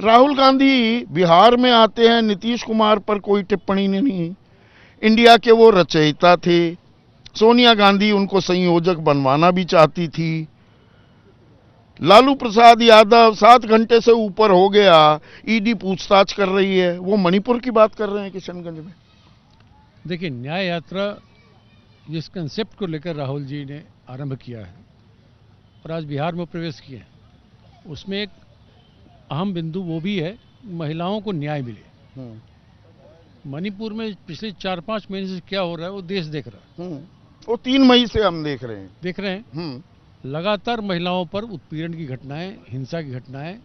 राहुल गांधी बिहार में आते हैं, नीतीश कुमार पर कोई टिप्पणी नहीं। इंडिया के वो रचयिता थे। सोनिया गांधी उनको संयोजक बनवाना भी चाहती थी। लालू प्रसाद यादव 7 घंटे से ऊपर हो गया, ईडी पूछताछ कर रही है। वो मणिपुर की बात कर रहे हैं किशनगंज में। देखिए, न्याय यात्रा जिस कंसेप्ट को लेकर राहुल जी ने आरंभ किया है और आज बिहार में प्रवेश किए हैं, उसमें एक अहम बिंदु वो भी है, महिलाओं को न्याय मिले। मणिपुर में पिछले 4-5 महीने से क्या हो रहा है वो देश देख रहा है। वो 3 मई से हम देख रहे हैं। लगातार महिलाओं पर उत्पीड़न की घटनाएं, हिंसा की घटनाएं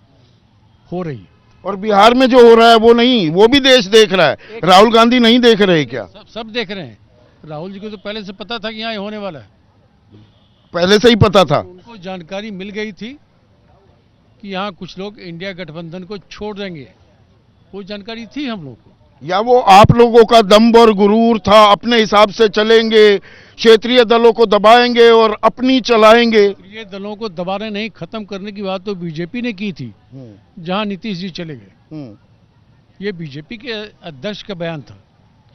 हो रही है। और बिहार में जो हो रहा है वो नहीं, वो भी देश देख रहा है। राहुल गांधी नहीं देख रहे क्या? सब देख रहे हैं। राहुल जी को तो पहले से पता था कि यहाँ होने वाला है, पहले से ही पता था। उनको जानकारी मिल गई थी कि यहाँ कुछ लोग इंडिया गठबंधन को छोड़ देंगे। वो जानकारी थी हम लोगों को, या वो आप लोगों का दम्भ और गुरूर था, अपने हिसाब से चलेंगे, क्षेत्रीय दलों को दबाएंगे और अपनी चलाएंगे? क्षेत्रीय दलों को दबाने नहीं, खत्म करने की बात तो बीजेपी ने की थी जहां नीतीश जी चले गए। ये बीजेपी के अध्यक्ष का बयान था,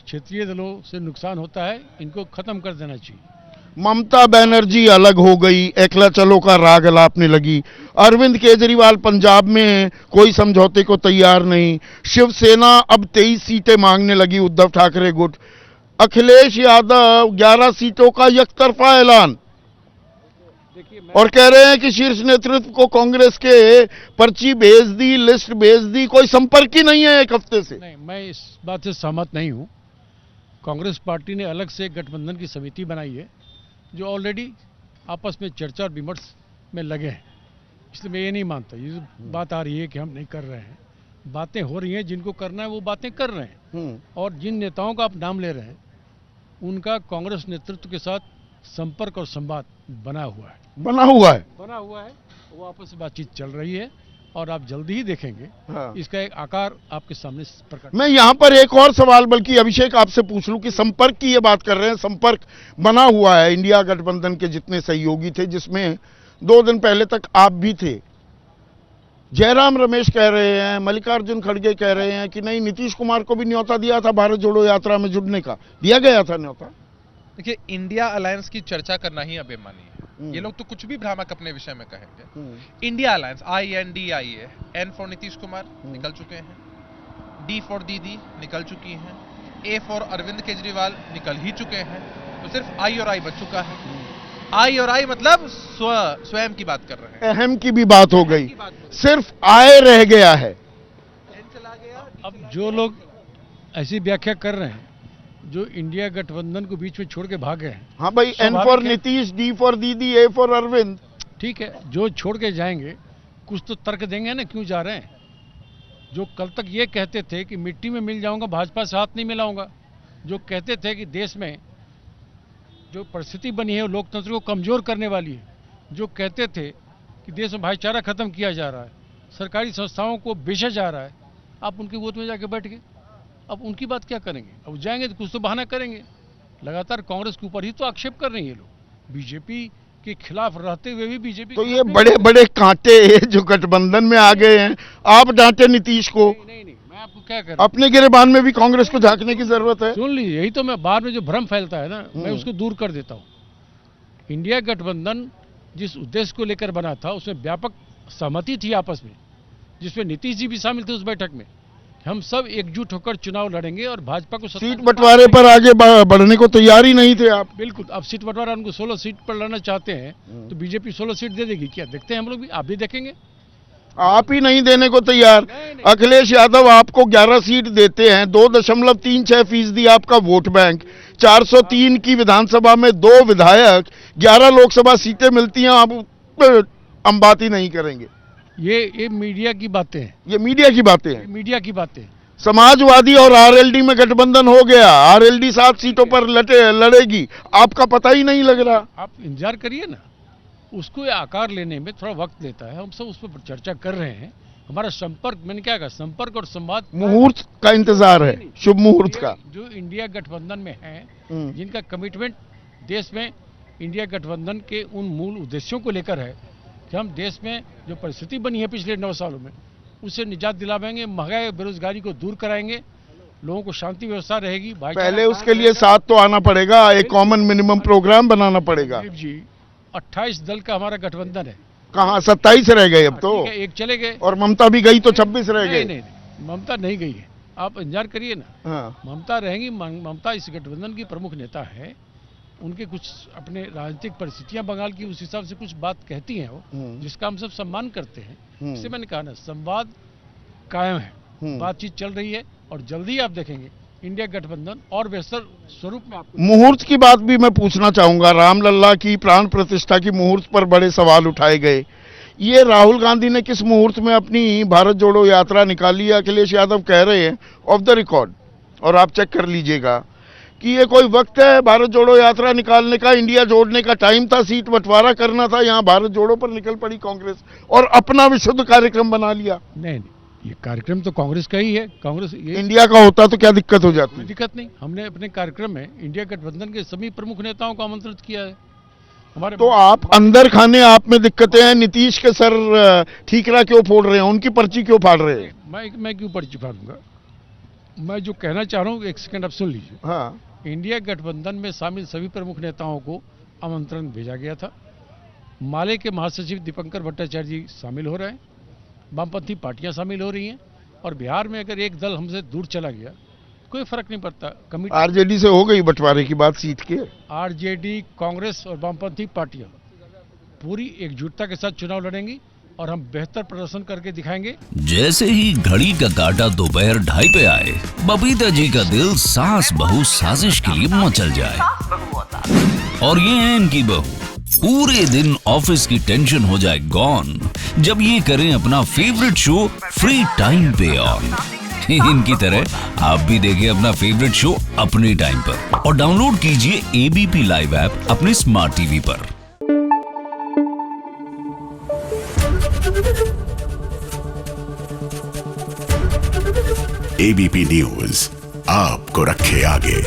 क्षेत्रीय दलों से नुकसान होता है, इनको खत्म कर देना चाहिए। ममता बनर्जी अलग हो गई, एकला चलो का राग अलापने लगी। अरविंद केजरीवाल पंजाब में कोई समझौते को तैयार नहीं। शिवसेना अब 23 सीटें मांगने लगी, उद्धव ठाकरे गुट। अखिलेश यादव 11 सीटों का एकतरफा ऐलान, और कह रहे हैं कि शीर्ष नेतृत्व को कांग्रेस के पर्ची भेज दी, लिस्ट भेज दी, कोई संपर्क ही नहीं है 1 हफ्ते से। नहीं, मैं इस बात से सहमत नहीं हूं। कांग्रेस पार्टी ने अलग से गठबंधन की समिति बनाई है जो ऑलरेडी आपस में चर्चा और विमर्श में लगे हैं। इसलिए मैं ये नहीं मानता, ये जो बात आ रही है कि हम नहीं कर रहे हैं, बातें हो रही हैं, जिनको करना है वो बातें कर रहे हैं। और जिन नेताओं का आप नाम ले रहे हैं उनका कांग्रेस नेतृत्व के साथ संपर्क और संवाद बना हुआ है, वो आपस में बातचीत चल रही है और आप जल्दी ही देखेंगे। इसका एक आकार आपके सामने प्रकट। मैं यहां पर एक और सवाल बल्कि अभिषेक आपसे पूछ लूं कि संपर्क की ये बात कर रहे हैं, संपर्क बना हुआ है इंडिया गठबंधन के जितने सहयोगी थे, जिसमें 2 दिन पहले तक आप भी थे। जयराम रमेश कह रहे हैं, मल्लिकार्जुन खड़गे कह रहे हैं कि नहीं, नीतीश कुमार को भी न्योता दिया था भारत जोड़ो यात्रा में जुड़ने का, दिया गया था न्योता। देखिए, इंडिया अलायंस की चर्चा करना ही अबेमानी है। ये लोग तो कुछ भी भ्रामक अपने विषय में कहेंगे। इंडिया अलायंस, INDI है। N फॉर नीतीश कुमार निकल चुके हैं, D फॉर दीदी निकल चुकी हैं, A फॉर अरविंद केजरीवाल निकल ही चुके हैं, तो सिर्फ I और I बच चुका है। I और I मतलब स्वयं की बात कर रहे हैं। अहम की भी बात हो गई, सिर्फ आय रह गया है। अब जो लोग ऐसी व्याख्या कर रहे हैं, जो इंडिया गठबंधन को बीच में छोड़ के भागे हैं। हाँ भाई, N for Nitish, D for दीदी, A फॉर अरविंद। ठीक है, जो छोड़ के जाएंगे कुछ तो तर्क देंगे ना क्यों जा रहे हैं। जो कल तक ये कहते थे कि मिट्टी में मिल जाऊंगा, भाजपा से हाथ नहीं मिलाऊंगा, जो कहते थे कि देश में जो परिस्थिति बनी है वो लोकतंत्र को कमजोर करने वाली है, जो कहते थे कि देश में भाईचारा खत्म किया जा रहा है, सरकारी संस्थाओं को बेचा जा रहा है, आप उनके गोद में जाके बैठ गए। अब उनकी बात क्या करेंगे? अब जाएंगे तो कुछ तो बहाना करेंगे। लगातार कांग्रेस के ऊपर ही तो आक्षेप कर रहे हैं ये लोग, बीजेपी के खिलाफ रहते हुए भी बीजेपी। तो ये बड़े बड़े कांटे जो गठबंधन में आ गए हैं, आप डांटे नीतीश को। नहीं, मैं आपको क्या कर, अपने गिरेबान में भी कांग्रेस को झांकने की जरूरत है। सुन लीजिए, यही तो मैं बाद में जो भ्रम फैलता है ना, मैं उसको दूर कर देता हूँ। इंडिया गठबंधन जिस उद्देश्य को लेकर बना था उसमें व्यापक सहमति थी आपस में, जिसमें नीतीश जी भी शामिल थे उस बैठक में। हम सब एकजुट होकर चुनाव लड़ेंगे और भाजपा को सीट बंटवारे पर आगे बढ़ने को तैयार ही नहीं थे आप। बिल्कुल, अब सीट बंटवारा उनको 16 सीट पर लड़ना चाहते हैं तो बीजेपी 16 सीट दे देगी क्या? देखते हैं हम लोग भी, आप भी देखेंगे। आप ही नहीं देने को तैयार। अखिलेश यादव आपको 11 सीट देते हैं, 2.36% आपका वोट बैंक, 403 की विधानसभा में 2 विधायक, 11 लोकसभा सीटें मिलती हैं, आप हम बात ही नहीं करेंगे। ये मीडिया की बातें हैं, ये मीडिया की बातें हैं, मीडिया की बातें। समाजवादी और आरएलडी में गठबंधन हो गया, आरएलडी 7 सीटों पर लड़ेगी, आपका पता ही नहीं लग रहा। आप इंतजार करिए ना, उसको आकार लेने में थोड़ा वक्त लेता है। हम सब उस पर चर्चा कर रहे हैं। हमारा संपर्क, मैंने क्या कहा, संपर्क और संवाद, मुहूर्त का इंतजार है, शुभ मुहूर्त का। जो इंडिया गठबंधन में है, जिनका कमिटमेंट देश में इंडिया गठबंधन के उन मूल उद्देश्यों को लेकर है कि हम देश में जो परिस्थिति बनी है पिछले 9 सालों में उसे निजात दिलावेंगे, महंगाई बेरोजगारी को दूर कराएंगे, लोगों को शांति व्यवस्था रहेगी। पहले उसके लिए साथ तो आना पड़ेगा, एक कॉमन मिनिमम प्रोग्राम बनाना पड़ेगा। दिलीप जी, 28 दल का हमारा गठबंधन है। कहाँ 27 रह गए अब तो, ठीक है, एक चले गए और ममता भी गई तो 26 रह गए। नहीं, ममता नहीं गई है, आप इंतजार करिए ना। हाँ। ममता रहेंगी। ममता इस गठबंधन की प्रमुख नेता है। उनके कुछ अपने राजनीतिक परिस्थितियां बंगाल की, उस हिसाब से कुछ बात कहती हैं वो, जिसका हम सब सम्मान करते हैं। इससे मैंने कहा ना, संवाद कायम है, बातचीत चल रही है, और जल्दी आप देखेंगे इंडिया गठबंधन और बेहतर स्वरूप में आपको। मुहूर्त की बात भी मैं पूछना चाहूंगा। रामलला की प्राण प्रतिष्ठा की मुहूर्त पर बड़े सवाल उठाए गए। ये राहुल गांधी ने किस मुहूर्त में अपनी भारत जोड़ो यात्रा निकाली? अखिलेश यादव कह रहे हैं ऑफ द रिकॉर्ड, और आप चेक कर लीजिएगा, कि ये कोई वक्त है भारत जोड़ो यात्रा निकालने का? इंडिया जोड़ने का टाइम था, सीट बंटवारा करना था, यहाँ भारत जोड़ो पर निकल पड़ी कांग्रेस और अपना विशुद्ध कार्यक्रम बना लिया। नहीं, ये कार्यक्रम तो कांग्रेस का ही है। कांग्रेस ये इंडिया का होता तो क्या दिक्कत हो जाती? कोई दिक्कत नहीं। हमने अपने कार्यक्रम में इंडिया गठबंधन के सभी प्रमुख नेताओं को आमंत्रित किया है। हमारे तो आप अंदर खाने आप में दिक्कतें हैं। नीतीश के सर ठीकरा क्यों फोड़ रहे हैं? उनकी पर्ची क्यों फाड़ रहे हैं? मैं क्यों पर्ची फाड़ूंगा? मैं जो कहना चाह रहा हूँ, एक सेकंड आप सुन लीजिए। हाँ। इंडिया गठबंधन में शामिल सभी प्रमुख नेताओं को आमंत्रण भेजा गया था। माले के महासचिव दीपंकर भट्टाचार्य जी शामिल हो रहे हैं, वामपंथी पार्टियां शामिल हो रही हैं, और बिहार में अगर एक दल हमसे दूर चला गया कोई फर्क नहीं पड़ता। कमिटी आरजेडी से हो गई बंटवारे की बात सीट के। आरजेडी, कांग्रेस और वामपंथी पार्टियां पूरी एकजुटता के साथ चुनाव लड़ेंगी, और हम बेहतर प्रदर्शन करके दिखाएंगे। जैसे ही घड़ी का काटा दोपहर 2:30 पे आए, बबीता जी का दिल सास बहू साजिश के लिए मचल जाए। और ये है इनकी बहू, पूरे दिन ऑफिस की टेंशन हो जाए गॉन जब ये करें अपना फेवरेट शो फ्री टाइम पे ऑन। इनकी तरह आप भी देखिए अपना फेवरेट शो अपने टाइम पर, और डाउनलोड कीजिए एबीपी लाइव ऐप अपने स्मार्ट टीवी पर। एबीपी न्यूज आपको रखे आगे।